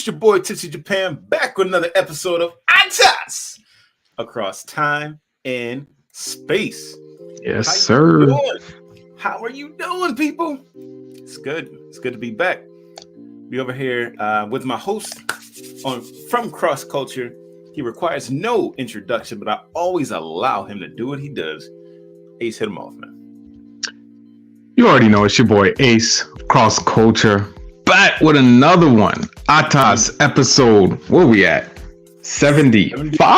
It's your boy Tipsy Japan back with another episode of ATAS across time and space. Yes, sir. How are you doing, people? It's good. It's good to be back. Be over here with my host from Cross Culture. He requires no introduction, but I always allow him to do what he does. Ace, hit him off, man. You already know it's your boy Ace, Cross Culture, back with another one. ATAS episode, where we at? 75?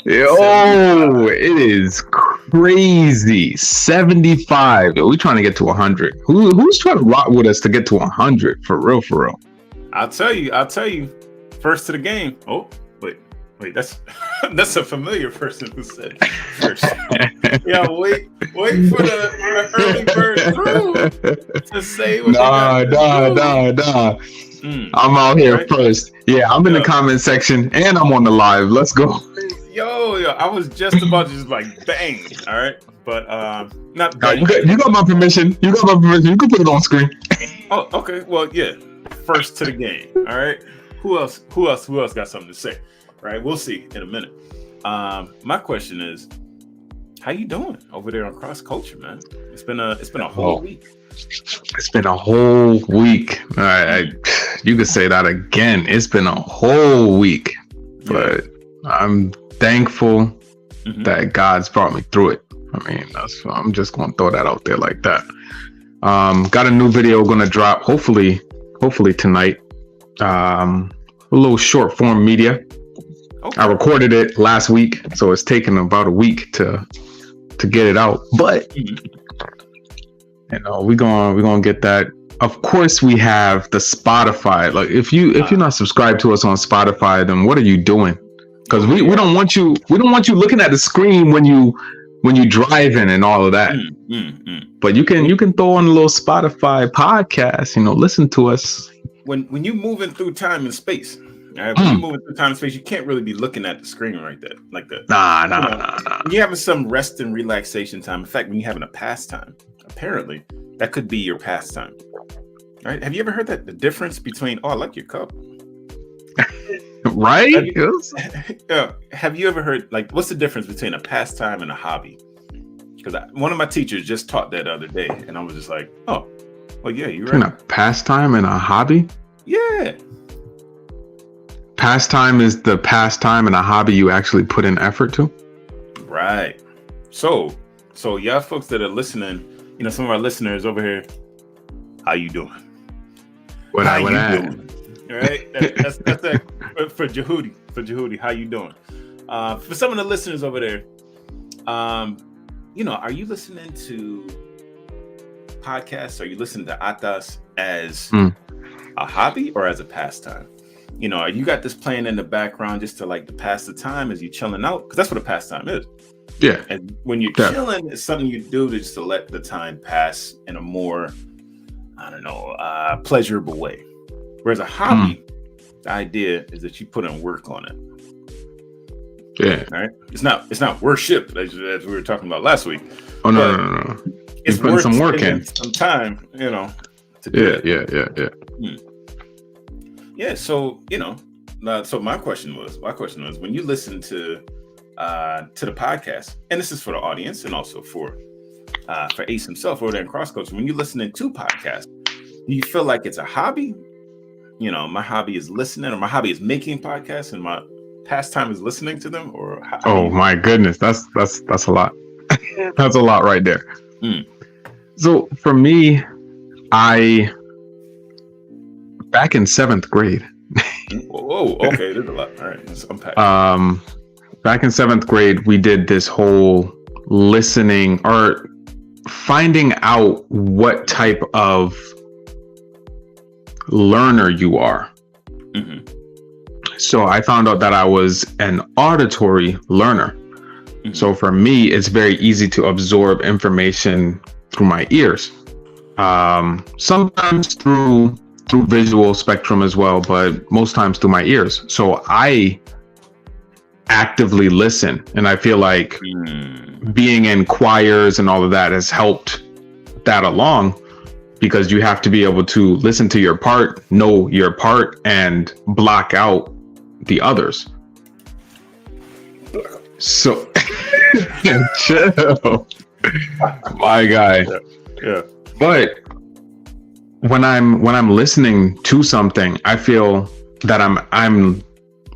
Yo, it is crazy. 75. We trying to get to 100. Who's trying to rock with us to get to 100? For real. I'll tell you. First to the game. Oh, wait, that's a familiar person who said first. Yeah, wait for the early bird crew to say what Nah. I'm out here right? First. Yeah, I'm in the comment section and I'm on the live. Let's go. Yo, I was just about to just like bang. All right, but not bang. You got my permission. You can put it on screen. Oh, okay. Well, yeah. First to the game. All right. Who else got something to say? Right, we'll see in a minute. My question is, how you doing over there on Cross Culture, man? It's been a whole week. It's been a whole week. All right, you could say that again. It's been a whole week, but I'm thankful that God's brought me through it. I mean, I'm just gonna throw that out there like that. Got a new video gonna drop hopefully tonight. A little short form media. Okay. I recorded it last week, so it's taken about a week to get it out. But you know, we're gonna get that. Of course, we have the Spotify. Like, if you're not subscribed to us on Spotify, then what are you doing? Because we don't want you looking at the screen when you driving and all of that. But you can throw on a little Spotify podcast. You know, listen to us. When you're moving through time and space. Right? When you're moving through time and space, you can't really be looking at the screen right there, like that. Nah. When you're having some rest and relaxation time. In fact, when you're having a pastime, apparently that could be your pastime. Right? Have you ever heard that the difference between? Oh, I like your cup. Right? Have you ever heard, like, what's the difference between a pastime and a hobby? Because one of my teachers just taught that the other day, and I was just like, oh, well, yeah, you're right. Between a pastime and a hobby? Yeah. Pastime is the pastime, and a hobby you actually put in effort to. Right. So y'all folks that are listening, you know, some of our listeners over here, how you doing? What how you doing? All right. That's that for Jehudi. For Jehudi, how you doing? For some of the listeners over there, you know, are you listening to podcasts? Are you listening to ATAS as a hobby or as a pastime? You know, you got this playing in the background just to pass the time as you chilling out, because that's what a pastime is. Yeah. And when you're chilling, it's something you do to just to let the time pass in a more, I don't know, pleasurable way. Whereas a hobby, the idea is that you put in work on it. Yeah. All right. It's not worship as we were talking about last week. Oh no. It's putting some work in, some time, you know. To do it. Yeah, so you know, so my question was, when you listen to the podcast, and this is for the audience, and also for Ace himself over there in Cross Culture, when you're listening to podcasts, do you feel like it's a hobby? You know, my hobby is listening, or my hobby is making podcasts, and my pastime is listening to them, or my goodness, that's a lot. That's a lot right there. So for me, back in 7th grade. Whoa, okay, there's a lot. All right, let's unpack. Back in 7th grade, we did this whole listening or finding out what type of learner you are. So I found out that I was an auditory learner. So for me, it's very easy to absorb information through my ears. Sometimes through visual spectrum as well, but most times through my ears. So I actively listen, and I feel like being in choirs and all of that has helped that along. because you have to be able to listen to your part, know your part, and block out the others. So, chill, my guy. Yeah. But when I'm listening to something, I feel that I'm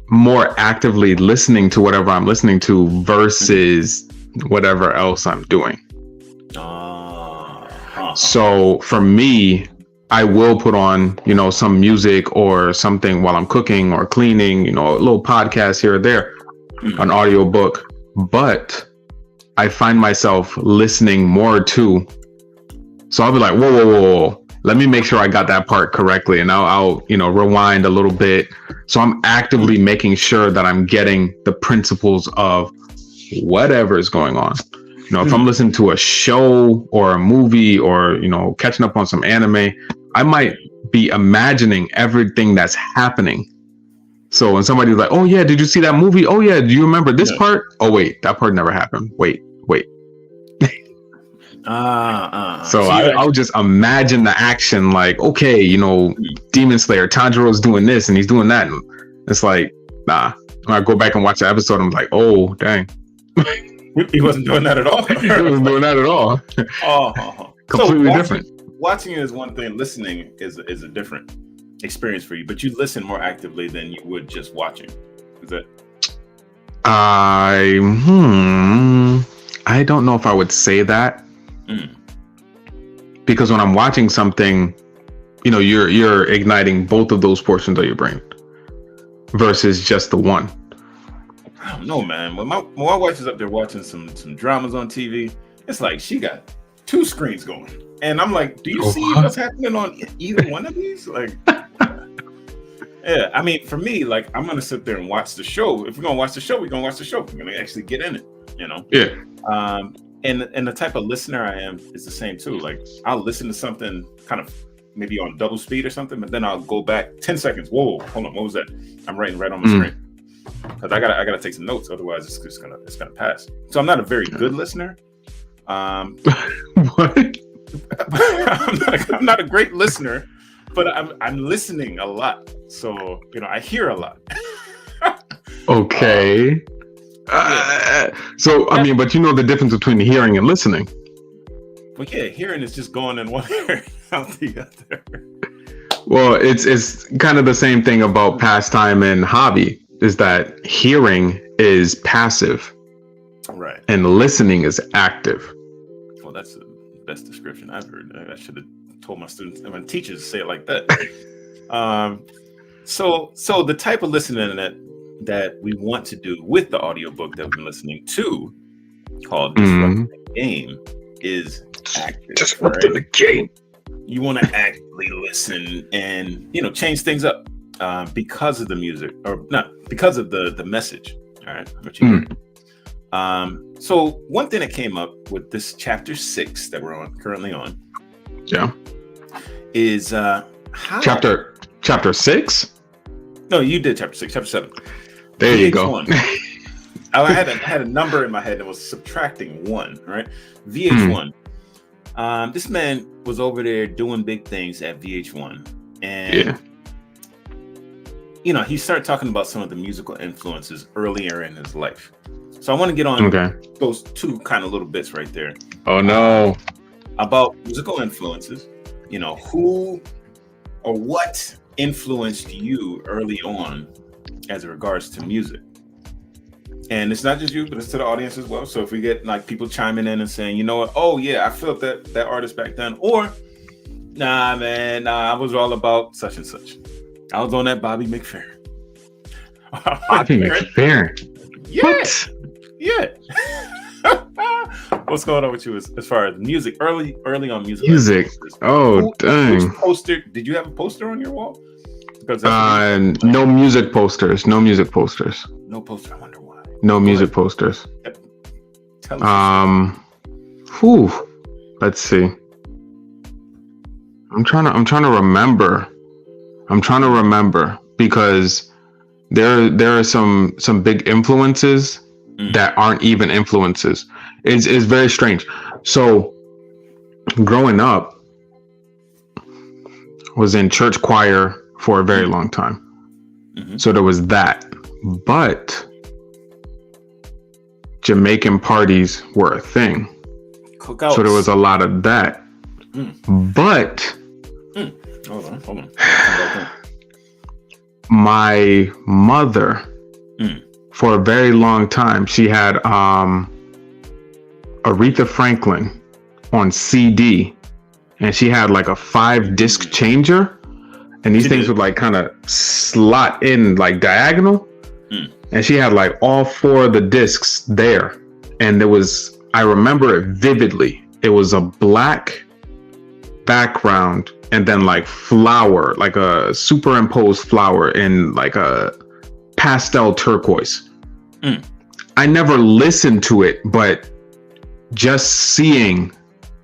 more actively listening to whatever I'm listening to versus whatever else I'm doing. So for me, I will put on, some music or something while I'm cooking or cleaning, a little podcast here or there, an audio book. But I find myself listening more too. So I'll be like, whoa. Let me make sure I got that part correctly. And I'll rewind a little bit. So I'm actively making sure that I'm getting the principles of whatever is going on. If I'm listening to a show or a movie or, catching up on some anime, I might be imagining everything that's happening. So when somebody's like, oh yeah, did you see that movie? Oh yeah, do you remember this part? Oh wait, that part never happened. Wait. So I'll just imagine the action, like, okay, Demon Slayer, Tanjiro's doing this and he's doing that. And it's like, nah. When I go back and watch the episode, I'm like, oh, dang. He wasn't doing that at all. He wasn't doing that at all. Completely different. Watching is one thing. Listening is a different experience for you, but you listen more actively than you would just watching. Is that? I don't know if I would say that. Because when I'm watching something, you're igniting both of those portions of your brain versus just the one. I don't know, man. When my wife is up there watching some dramas on TV, it's like she got two screens going, and I'm like, do you see what's happening on either one of these? Like, yeah. I mean, for me, like, I'm gonna sit there and watch the show. If we're gonna watch the show, we're gonna watch the show. We're gonna actually get in it, Yeah. And the type of listener I am is the same too. Like, I'll listen to something kind of maybe on double speed or something, but then I'll go back 10 seconds. Whoa, hold on, what was that? I'm writing right on my screen because I gotta take some notes. Otherwise, it's gonna pass. So I'm not a very good listener. What? I'm not a great listener, but I'm listening a lot. So I hear a lot. Okay. So I mean, but the difference between hearing and listening. Well, yeah, hearing is just going in one ear out the other. Well, it's kind of the same thing about pastime and hobby, is that hearing is passive, right, and listening is active. Well, that's the best description I've heard. I should have told my students and my teachers to say it like that. So the type of listening that we want to do with the audiobook that we've been listening to, called Disrupting the Game, is active. Disrupting the game. You want to actively listen and change things up because of the music, or not because of the message. All right, what you hear. So one thing that came up with this chapter 6 that we're currently on, is chapter 6. No, you did chapter 6, chapter 7. There you go. I had a number in my head that was subtracting 1, right? VH1. This man was over there doing big things at VH1, and he started talking about some of the musical influences earlier in his life. So I want to get on those two kind of little bits right there. Oh no! About musical influences. Who or what influenced you early on as it regards to music. And it's not just you, but it's to the audience as well. So if we get like people chiming in and saying, you know what, oh yeah, I felt that artist back then, or nah, man, I was all about such and such. I was on that Bobby McFerrin. Bobby McFerrin? Yeah. What? Yeah. What's going on with you as far as music? Early on music. Music. Oh, dang. Poster? Did you have a poster on your wall? No music posters. No music posters. No poster. I wonder why. No music posters. Tell us. Let's see. I'm trying to remember. Because there are some big influences that aren't even influences. It's very strange. So growing up, was in church choir for a very long time. Mm-hmm. So there was that. But Jamaican parties were a thing. Cookouts. So there was a lot of that. But hold on. My mother, for a very long time, she had Aretha Franklin on CD, and she had like a 5-disc changer, and these things would like kind of slot in like diagonal, and she had like all 4 of the discs there, and I remember it vividly. It was a black background and then like flower, like a superimposed flower in like a pastel turquoise. I never listened to it, but just seeing,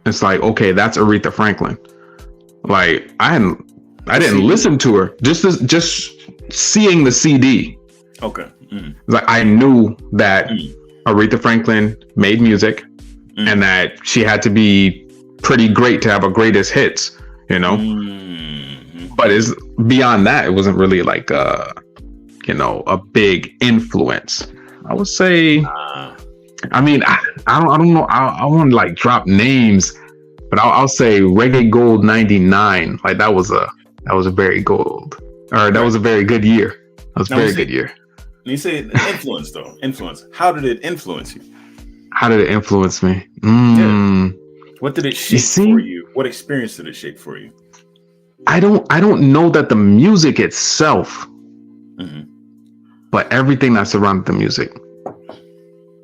it's like, okay, that's Aretha Franklin. Like I didn't listen to her, just seeing the CD. Okay. Like I knew that Aretha Franklin made music, and that she had to be pretty great to have a greatest hits, you know. But it's beyond that. It wasn't really like a big influence. I would say. I mean, I don't know. I want to like drop names, but I'll say Reggae Gold '99. Like that was a very gold, or that was a very good year. That was a very good year. You say influence though. Influence. How did it influence you? How did it influence me? What did it shape for you? What experience did it shape for you? I don't know that the music itself, but everything that surrounded the music.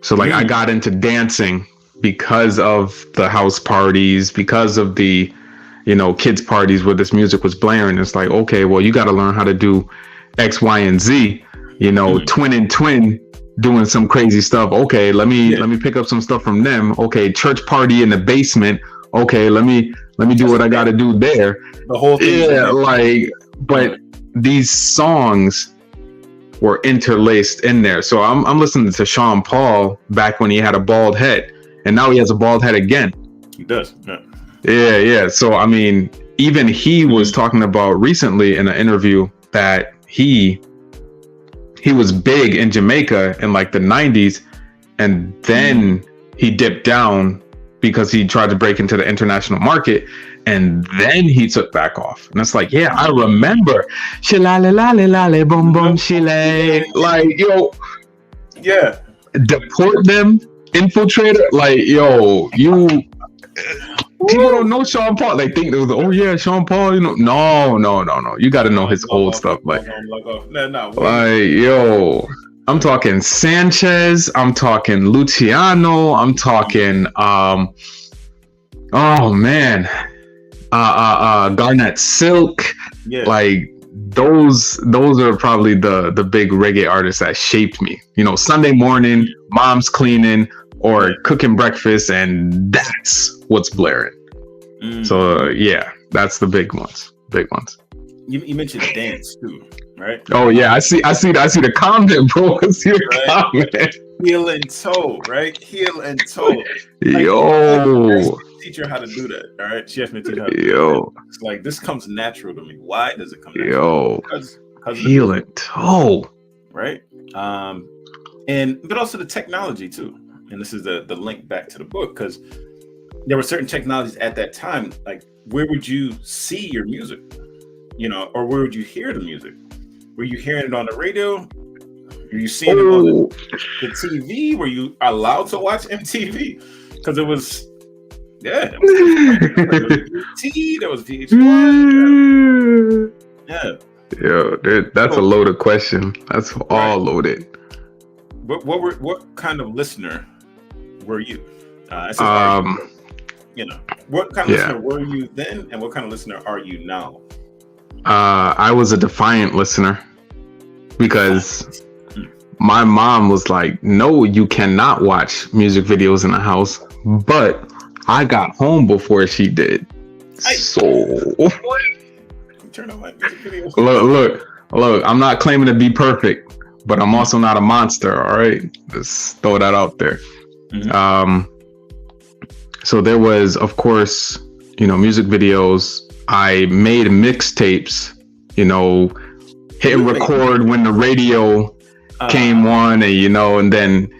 So like I got into dancing because of the house parties, because of the, kids parties where this music was blaring. It's like, okay, well, you got to learn how to do X, Y, and Z, twin and twin doing some crazy stuff. Okay, let me pick up some stuff from them. Okay, church party in the basement. Okay, let me do what I got to do there. The whole thing. Yeah, but these songs were interlaced in there. So I'm listening to Sean Paul back when he had a bald head, and now he has a bald head again. He does. Yeah. So I mean, even he was talking about recently in an interview that he was big in Jamaica in like the 90s, and then he dipped down because he tried to break into the international market, and then he took back off. And it's like, yeah, I remember shilale lale lale boom boom shile, like, yeah, deport them, infiltrator, like, you people don't know Sean Paul. They think, oh yeah, Sean Paul, no. You got to know his old stuff. Like, I'm talking Sanchez. I'm talking Luciano. I'm talking, Garnett Silk. Yeah. Like those are probably the big reggae artists that shaped me. Sunday morning, mom's cleaning or cooking breakfast, and that's what's blaring. So yeah, that's the big ones. You mentioned dance too, right? Oh yeah, I see the comment, bro. I see the comment. Heel and toe, right? Heel and toe. Teach her how to do that. All right, she asked me to teach her how to do that. It's like this comes natural to me. Why does it come natural? Because heel and toe, right? But also the technology too. And this is the link back to the book, because there were certain technologies at that time. Like, where would you see your music? Or where would you hear the music? Were you hearing it on the radio? Were you seeing it on the TV? Were you allowed to watch MTV? Because it was, there was VH1. Yeah. That's a loaded question. That's all loaded. What kind of listener were you? What kind of listener were you then, and what kind of listener are you now? I was a defiant listener, because my mom was like, no, you cannot watch music videos in the house. But I got home before she did. Turn on my music video. Look, I'm not claiming to be perfect, but I'm also not a monster. All right, just throw that out there. So there was, of course, music videos I made mixtapes, hitting record when the radio came on, and then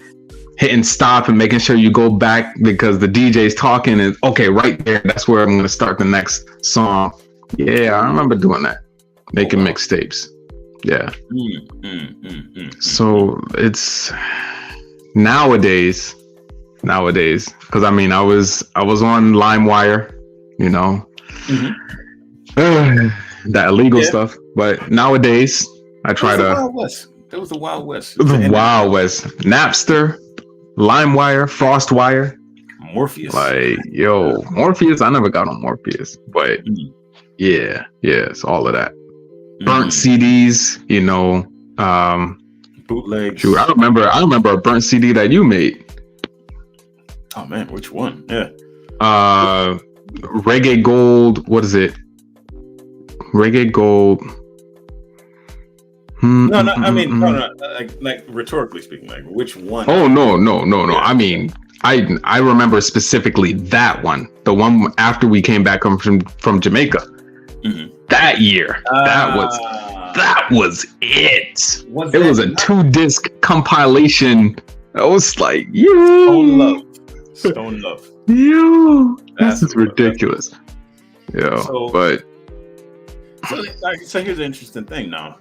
hitting stop and making sure you go back because the DJ's talking and okay, right there, that's where I'm going to start the next song. Yeah, I remember doing that, making mixtapes. Yeah. So it's nowadays, because I mean, I was on LimeWire, that illegal stuff. But nowadays, I try to. That was the Wild West. The Wild West. Napster, LimeWire, FrostWire, Morpheus. Morpheus. I never got on Morpheus, but yeah, it's all of that. Burnt CDs, bootlegs. Shoot, I remember a burnt CD that you made. Oh man, which one? Yeah. Reggae Gold. What is it? Reggae Gold. No. I mean, no. Like rhetorically speaking, like which one? Oh no. Yeah. I mean, I remember specifically that one, the one after we came back from Jamaica. That year, that was it. It was a 2-disc compilation. I was like, Stone Love. This is ridiculous. So here's an interesting thing now.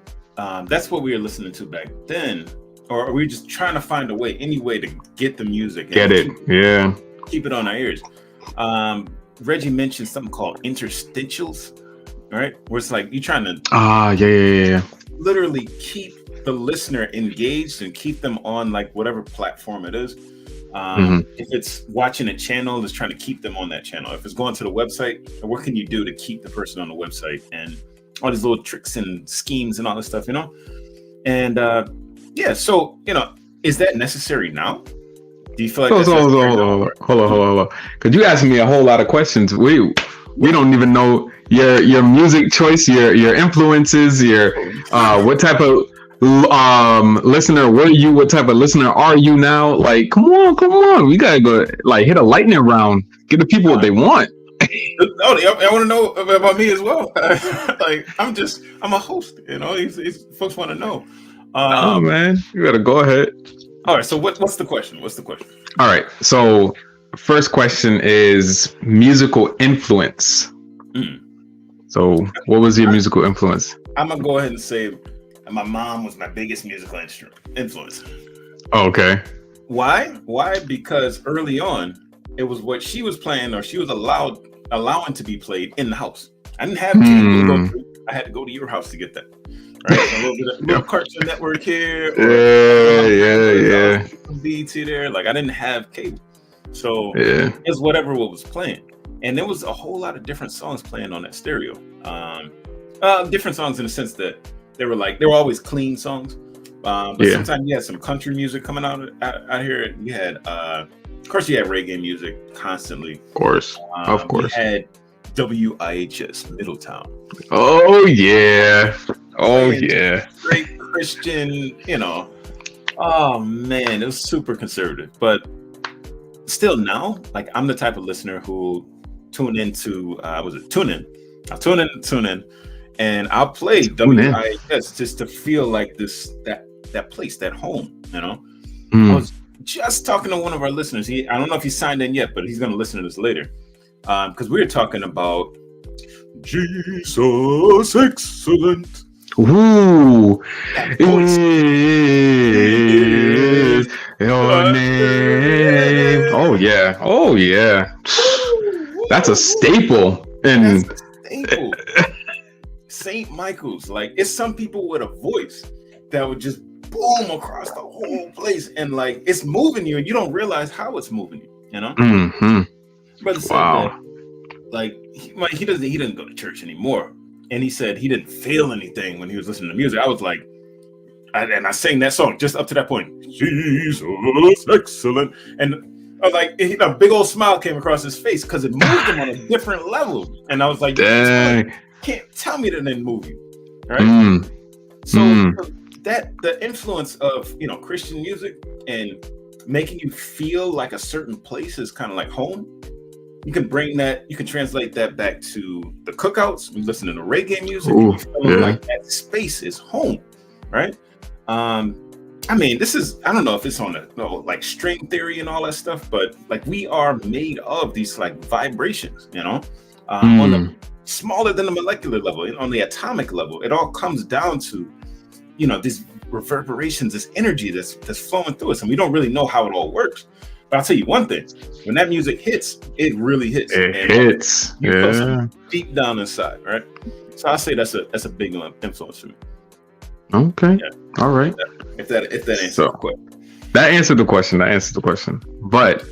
That's what we were listening to back then, or are we just trying to find any way to get the music? Keep it on our ears. Reggie mentioned something called interstitials, right? Where it's like you're trying to literally keep the listener engaged and keep them on like whatever platform it is. If it's watching a channel, it's trying to keep them on that channel. If it's going to the website, what can you do to keep the person on the website? And all these little tricks and schemes and all this stuff, And so is that necessary now? Do you feel like hold on? Because you asked me a whole lot of questions. We don't even know your music choice, your influences, your what type of listener were you? What type of listener are you now? Like, come on, we gotta go like hit a lightning round, get the people what they want. I want to know about me as well. Like I'm a host, these folks want to know. Oh man, you gotta go ahead. All right, so what's the question? All right, so first question is musical influence. So what was your musical influence? I'm gonna go ahead and say my mom was my biggest musical influence. Oh, okay. Why? Because early on, it was what she was playing or she was allowing to be played in the house. I didn't have cable to go through. I had to go to your house to get that. Right? A little Cartoon Network here. BT there. Like I didn't have cable. So it's whatever what was playing. And there was a whole lot of different songs playing on that stereo. Different songs in the sense that they were always clean songs. But sometimes you had some country music coming out here. You had of course you had reggae music constantly. Of course. You had WIHS Middletown. Oh yeah. Great Christian, Oh man, it was super conservative. But still now, like I'm the type of listener who tune into tune in. And I'll play WIHS just to feel like that place, that home, I was just talking to one of our listeners. I don't know if he's signed in yet, but he's going to listen to this later. Because we were talking about Jesus Excellent. Ooh. Is your name. Oh yeah. That's a staple. St. Michael's, like it's some people with a voice that would just boom across the whole place, and like it's moving you, and you don't realize how it's moving you. Brother said that, like he doesn't go to church anymore, and he said he didn't feel anything when he was listening to music. I was like, I sang that song just up to that point, Jesus Excellent, and I was like, a big old smile came across his face because it moved him on a different level, and I was like, dang. Can't tell me that didn't move you, right? So that the influence of Christian music and making you feel like a certain place is kind of like home. you can bring that, you can translate that back to the cookouts. We listen to reggae music, Ooh, and you feel like that space is home, right? I mean, this is, I don't know if it's on a like string theory and all that stuff, but like we are made of these like vibrations, on the smaller than the molecular level, on the atomic level. It all comes down to, these reverberations, this energy that's flowing through us, and we don't really know how it all works. But I'll tell you one thing: when that music hits, it really hits. It hits. You feel something deep down inside, right? So I say that's a big influence for me. Okay. Yeah. All right. If that answers the question. That answered the question. But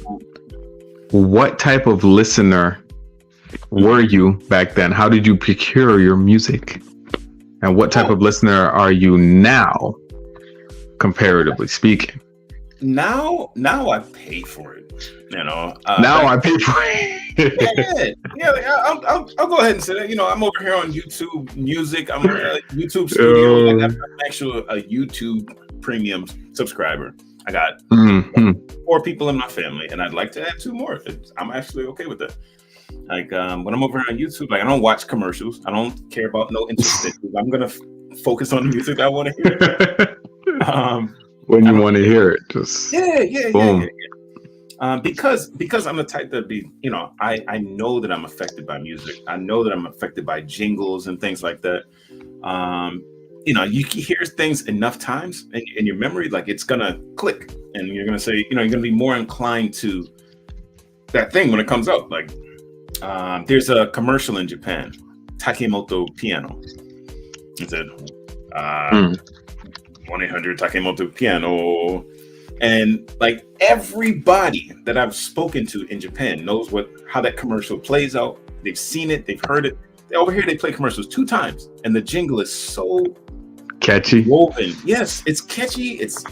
what type of listener were you back then? How did you procure your music? And what type of listener are you now, comparatively speaking? Now I pay for it. Now I pay for it. I'll go ahead and say that. I'm over here on YouTube Music. I'm a YouTube Studio. I'm actually a YouTube Premium subscriber. I got 4 people in my family, and I'd like to add 2 more. I'm actually okay with that. Like when I'm over here on YouTube, like I don't watch commercials. I don't care about no interstitials. I'm gonna focus on the music I want to hear. When you want to hear it, just boom. Because I'm the type that be, I know that I'm affected by music. I know that I'm affected by jingles and things like that. You hear things enough times in your memory, like it's gonna click, and you're gonna say, you're gonna be more inclined to that thing when it comes out. Like there's a commercial in Japan, Takemoto Piano. It said 1-800 Takemoto Piano. And like everybody that I've spoken to in Japan knows how that commercial plays out. They've seen it, they've heard it. Over here, they play commercials 2 times, and the jingle is so catchy, woven. Yes, it's catchy. It's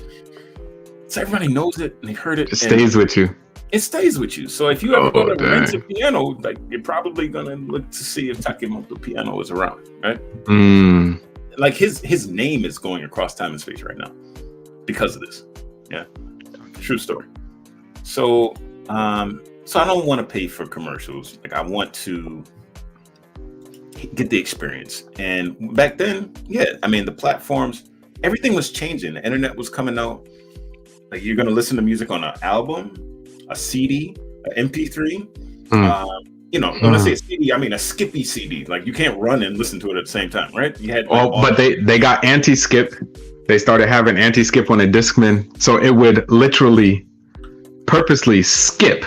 everybody knows it, and they heard it. It stays with you. It stays with you. So if you ever go to rent a piano, like you're probably gonna look to see if Takemoto Piano is around, right? Like his name is going across time and space right now because of this. Yeah, true story. So I don't want to pay for commercials. Like I want to get the experience. And back then, the platforms, everything was changing. The internet was coming out. Like you're gonna listen to music on an album, a CD, an MP3. When I say a CD, I mean a skippy CD. Like you can't run and listen to it at the same time, right? You had but they got anti-skip. They started having anti-skip on a Discman, so it would literally purposely skip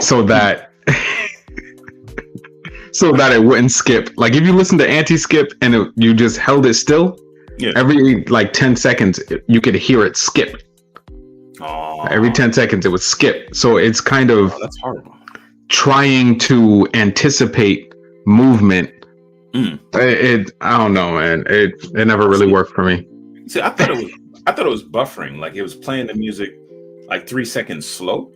so that it wouldn't skip. Like if you listen to anti-skip and you just held it still, every like 10 seconds you could hear it skip. Every 10 seconds it would skip. So it's kind of that's horrible. Trying to anticipate movement. I don't know, man. It never really worked for me. See, I thought it was buffering. Like it was playing the music like 3 seconds slow,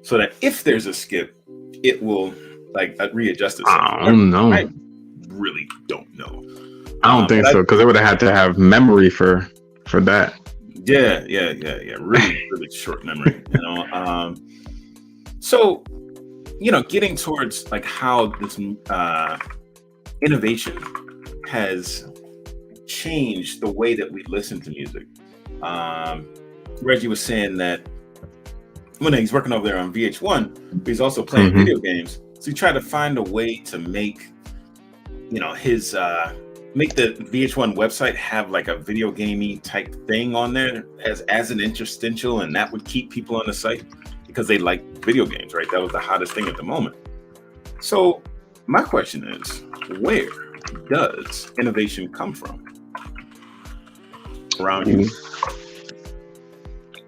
so that if there's a skip, it will like readjust itself. I don't know. I really don't know. I don't think so, because they would have had to have memory for that. Yeah. Really, really short memory. So, getting towards like how this innovation has changed the way that we listen to music. Reggie was saying that when he's working over there on VH1, but he's also playing video games. So he tried to find a way to make, his make the VH1 website have like a video gamey type thing on there as an interstitial, and that would keep people on the site because they like video games, right? That was the hottest thing at the moment. So my question is, where does innovation come from around you?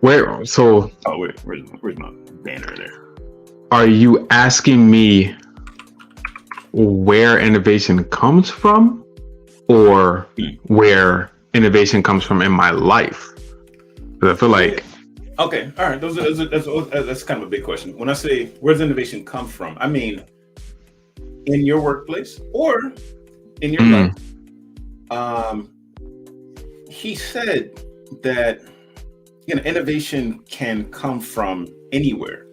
Where? So where's my banner there? Are you asking me where innovation comes from, or where innovation comes from in my life? Because I feel like okay, all right. That's kind of a big question. When I say where's innovation come from, I mean in your workplace or in your life. He said that innovation can come from anywhere.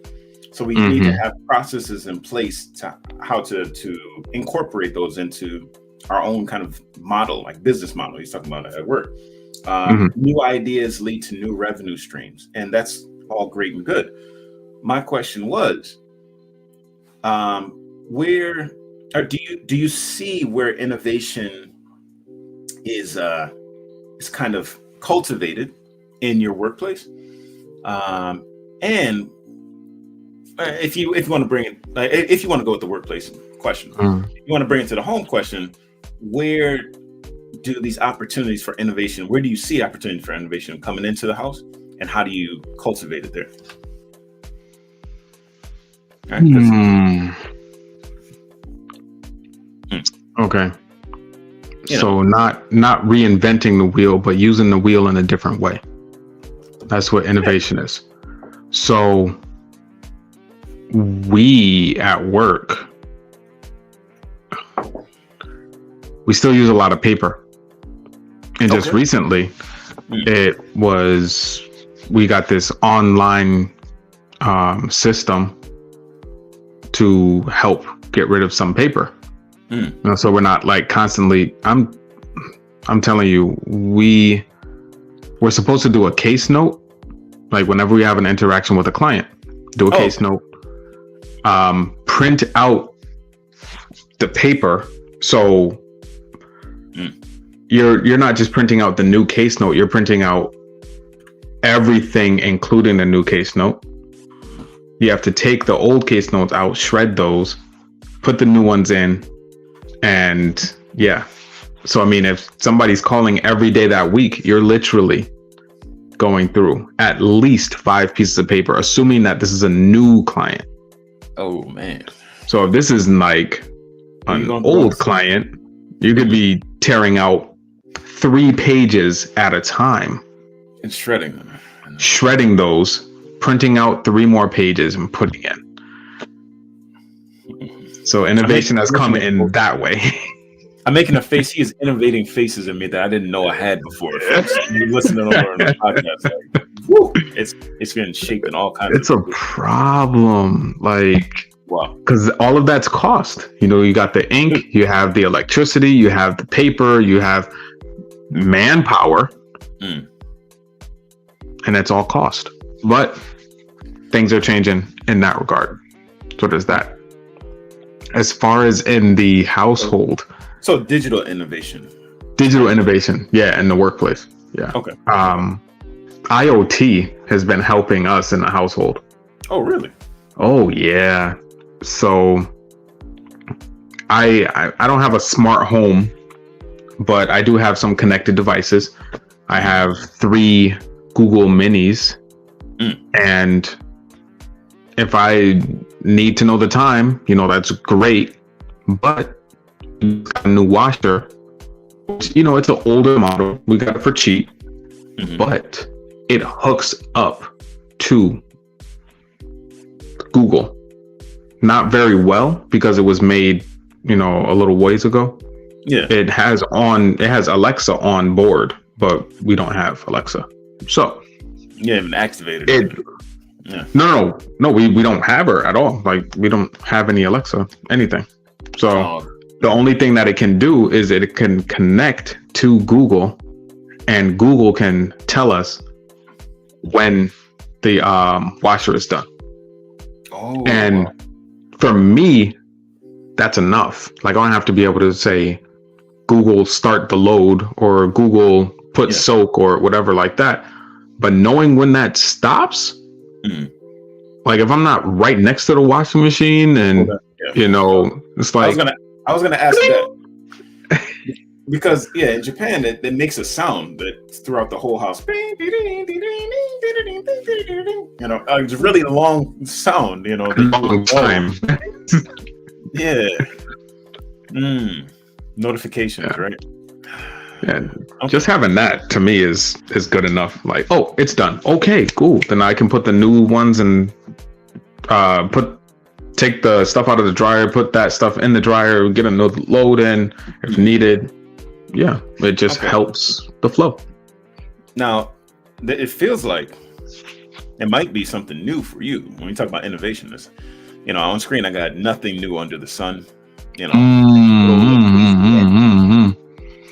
So we need to have processes in place to how to incorporate those into our own kind of model, like business model. He's talking about it at work. New ideas lead to new revenue streams, and that's all great and good. My question was, where or do you see where innovation is kind of cultivated in your workplace? And if you want to bring it, if you want to go with the workplace question, if you want to bring it to the home question, where do these opportunities for innovation, where do you see opportunities for innovation coming into the house, and how do you cultivate it there? Right, okay. So not reinventing the wheel, but using the wheel in a different way. That's what innovation is. So we at work, we still use a lot of paper. And just recently, we got this online system to help get rid of some paper. So we're not like constantly, I'm telling you, we're supposed to do a case note. Like whenever we have an interaction with a client, do a case note, print out the paper. So you're not just printing out the new case note, you're printing out everything, including the new case note. You have to take the old case notes out, shred those, put the new ones in. And so I mean, if somebody's calling every day that week, you're literally going through at least 5 pieces of paper, assuming that this is a new client. Oh man. So if this is like an old client, you could be tearing out 3 pages at a time and shredding them. Shredding those, printing out 3 more pages and putting in. So innovation has come in that way. I'm making a face. He is innovating faces in me that I didn't know I had before. You're listening over on the podcast. Like, woo, it's been shaped in all kinds. It's a problem. Like, wow. Because all of that's cost. You got the ink, you have the electricity, you have the paper, you have manpower, and it's all cost. But things are changing in that regard. So there's that. As far as in the household. So digital innovation. Yeah, in the workplace. Yeah. Okay. IoT has been helping us in the household. Oh, really? Oh, yeah. So I don't have a smart home, but I do have some connected devices. I have 3 Google Minis, and if I need to know the time, that's great. But a new washer, it's an older model. We got it for cheap, but it hooks up to Google. Not very well because it was made, a little ways ago. Yeah. It has Alexa on board, but we don't have Alexa. So you haven't activated it. Yeah. No, we don't have her at all. Like we don't have any Alexa, anything. So the only thing that it can do is it can connect to Google, and Google can tell us when the washer is done. And for me, that's enough. Like I don't have to be able to say Google start the load or Google put soak or whatever like that. But knowing when that stops, like if I'm not right next to the washing machine and it's like I was gonna ask that because in Japan it makes a sound that throughout the whole house. It's really a long sound. Long time. Yeah. Notifications, right? Yeah. Just having that to me is good enough. Like, oh, it's done. Okay, cool. Then I can put the new ones and take the stuff out of the dryer, put that stuff in the dryer, get another load in if needed. Yeah, it just helps the flow. Now, it feels like It might be something new for you. When we talk about innovation, this, on screen I got nothing new under the sun. I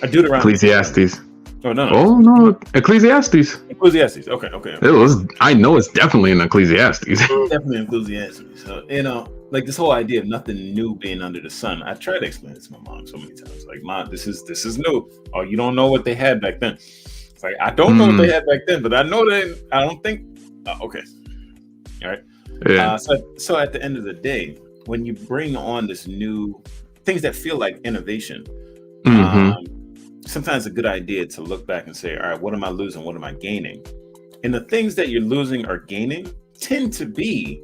do it around Ecclesiastes. Oh no! Oh no, Ecclesiastes. Ecclesiastes. Okay. It was. I know it's definitely in Ecclesiastes. Definitely in Ecclesiastes. So like this whole idea of nothing new being under the sun. I tried to explain it to my mom so many times. Like, Mom, this is new. Oh, you don't know what they had back then. It's like, I don't know what they had back then, but I know that. I don't think. Okay. All right. Yeah. So at the end of the day, when you bring on this new things that feel like innovation. Sometimes it's a good idea to look back and say, all right, what am I losing? What am I gaining? And the things that you're losing or gaining tend to be,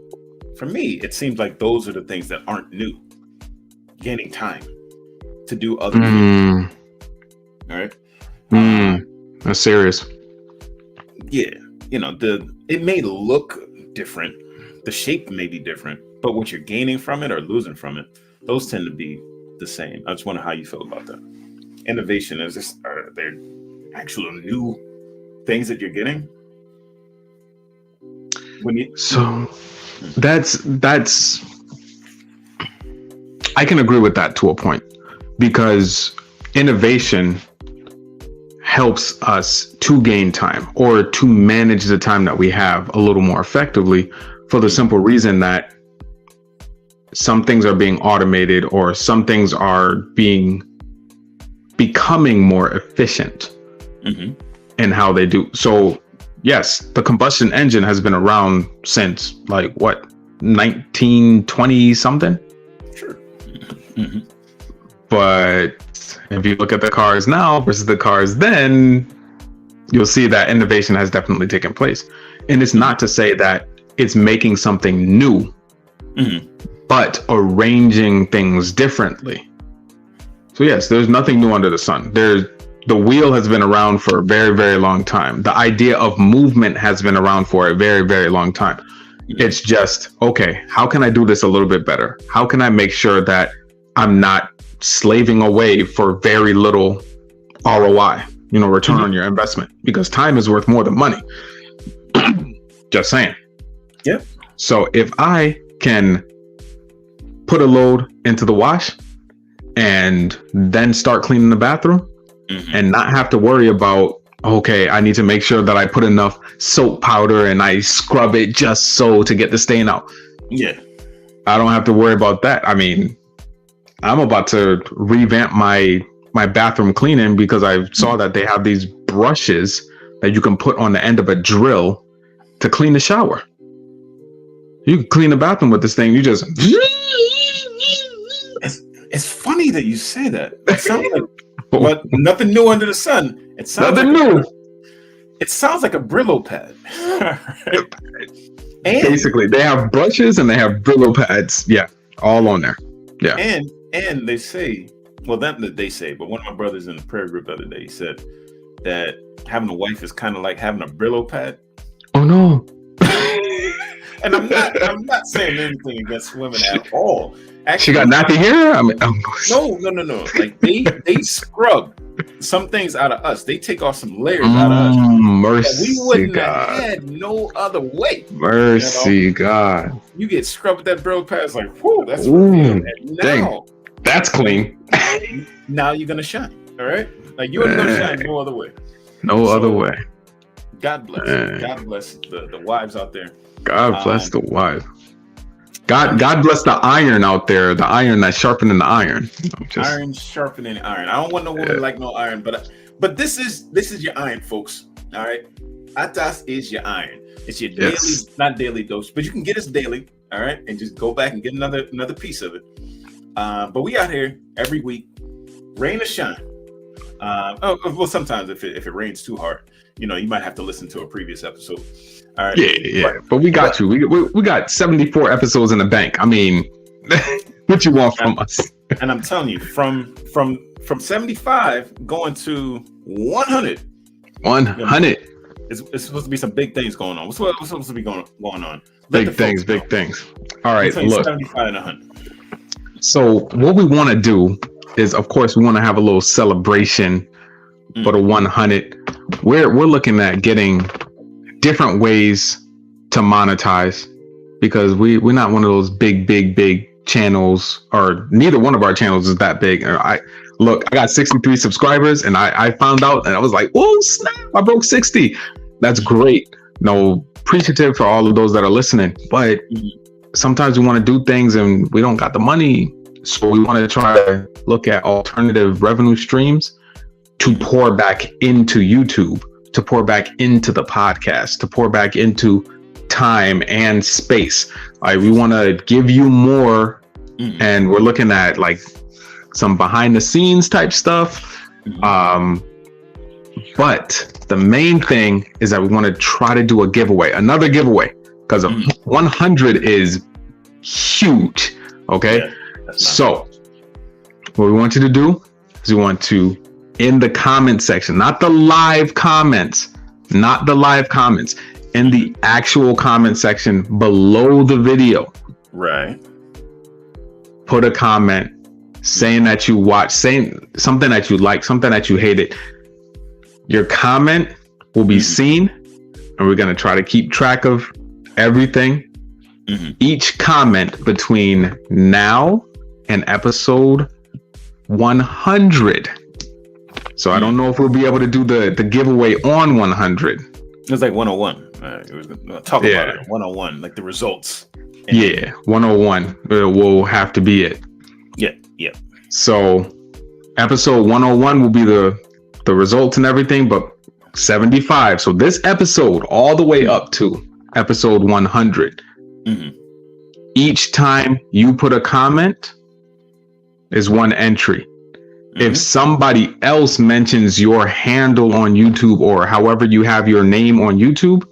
for me, it seems like those are the things that aren't new. Gaining time to do other things. All right. That's serious. Yeah. It may look different. The shape may be different, but what you're gaining from it or losing from it, those tend to be the same. I just wonder how you feel about that. Innovation, are there actual new things that you're getting? That's I can agree with that to a point, because innovation helps us to gain time or to manage the time that we have a little more effectively, for the simple reason that some things are being automated or some things are becoming more efficient in how they do. So yes, the combustion engine has been around since 1920 something. Sure. But if you look at the cars now versus the cars then, you'll see that innovation has definitely taken place. And it's not to say that it's making something new, but arranging things differently. So yes, there's nothing new under the sun. The wheel has been around for a very, very long time. The idea of movement has been around for a very, very long time. It's just, okay, how can I do this a little bit better? How can I make sure that I'm not slaving away for very little ROI, return on your investment? Because time is worth more than money. Just saying. Yep. So if I can put a load into the wash and then start cleaning the bathroom and not have to worry about, okay, I need to make sure that I put enough soap powder and I scrub it just so to get the stain out. Yeah. I don't have to worry about that. I mean, I'm about to revamp my bathroom cleaning because I saw that they have these brushes that you can put on the end of a drill to clean the shower. You can clean the bathroom with this thing. You just... It's funny that you say that. It sounds like, but nothing new under the sun. It sounds nothing new. It sounds like a Brillo pad. And basically, they have brushes and they have Brillo pads. Yeah, all on there. Yeah. And they say, well, not that they say, but one of my brothers in the prayer group the other day, he said that having a wife is kind of like having a Brillo pad. Oh no. And I'm not saying anything against women at all. Actually, she got nappy hair? I mean, no. Like they scrub some things out of us. They take off some layers out of us. Mercy, we wouldn't God. have had no other way. Mercy, God. You get scrubbed with that Brillo pad. It's like, whoo, that's real. Dang, that's clean. Now you're gonna shine. All right, like you ain't gonna shine no other way. No other way. God bless. God bless the wives out there. God bless the wives. God bless the iron out there. The iron that's sharpening the iron. Iron sharpening iron. I don't want no woman like no iron, but this is your iron, folks. All right, ATAS is your iron. It's your daily, not daily dose, but you can get us daily. All right, and just go back and get another piece of it. But we out here every week, rain or shine. Well, sometimes if it rains too hard, you might have to listen to a previous episode. All right. Yeah. But we got you. We got 74 episodes in the bank. I mean, what you want from us? And I'm telling you, from 75 going to 100. 100. It's supposed to be some big things going on. What's supposed to be going on? Big things. All right, look. 75 and 100. So what we want to do is, of course, we want to have a little celebration for the 100. We're looking at getting different ways to to monetize, because we're not one of those big channels, or neither one of our channels is that big. I got 63 subscribers, and I found out, and I was like, oh snap, I broke 60. That's great. No, appreciative for all of those that are listening, but sometimes we want to do things and we don't got the money, so we want to try to look at alternative revenue streams to pour back into YouTube, to pour back into the podcast, to pour back into time and space. Like, we want to give you more, and we're looking at like some behind the scenes type stuff. But the main thing is that we want to try to do another giveaway, because 100 is huge. Okay. Yeah, so what we want you to do is we want to, in the comment section, not the live comments, in the actual comment section below the video, right, put a comment saying that you watch, saying something that you like, something that you hated. Your comment will be seen, and we're going to try to keep track of everything. Each comment between now and episode 100. So I don't know if we'll be able to do the giveaway on 100. It was like 101. It was talk about it. 101, like the results. And 101 will have to be it. Yeah. So episode 101 will be the results and everything, but 75. So this episode all the way up to episode 100. Each time you put a comment is one entry. If somebody else mentions your handle on YouTube, or however you have your name on YouTube,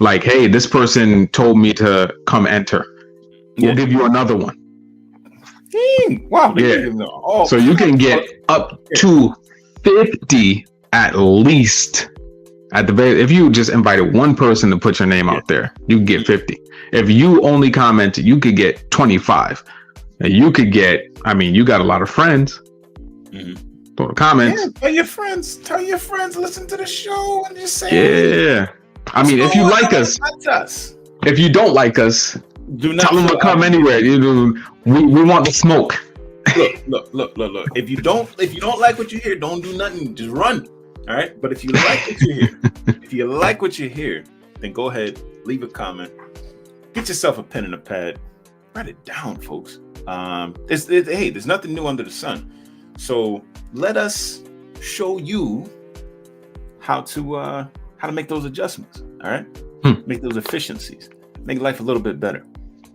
like, hey, this person told me to come enter, we'll give you another one. Wow. Yeah. So you can get up to 50 at least. At the very, if you just invited one person to put your name out there, you can get 50. If you only commented, you could get 25. And you could get, I mean, you got a lot of friends. Throw the comments. Tell your friends, listen to the show and just say, yeah. I mean, if you like us, if you don't like us, do not tell them to come anywhere. We want the smoke. Look. If you don't like what you hear, don't do nothing. Just run. All right. But if you like what you hear, then go ahead, leave a comment, get yourself a pen and a pad, write it down, folks. There's nothing new under the sun. So let us show you how to make those adjustments. All right. Make those efficiencies, make life a little bit better.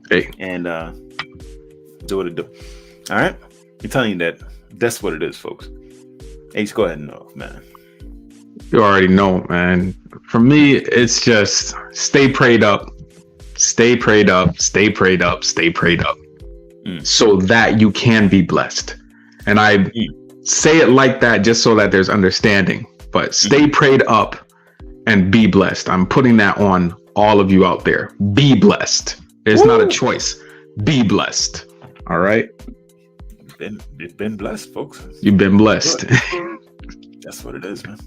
Hey. And do what it do. All right. I'm telling you that's what it is, folks. Ace, go ahead and know, man. You already know, man. For me, it's just stay prayed up, so that you can be blessed. And I say it like that just so that there's understanding, but stay prayed up and be blessed. I'm putting that on all of you out there. Be blessed. It's not a choice. Be blessed. All right. You've been blessed, folks. You've been blessed. That's what it is, man.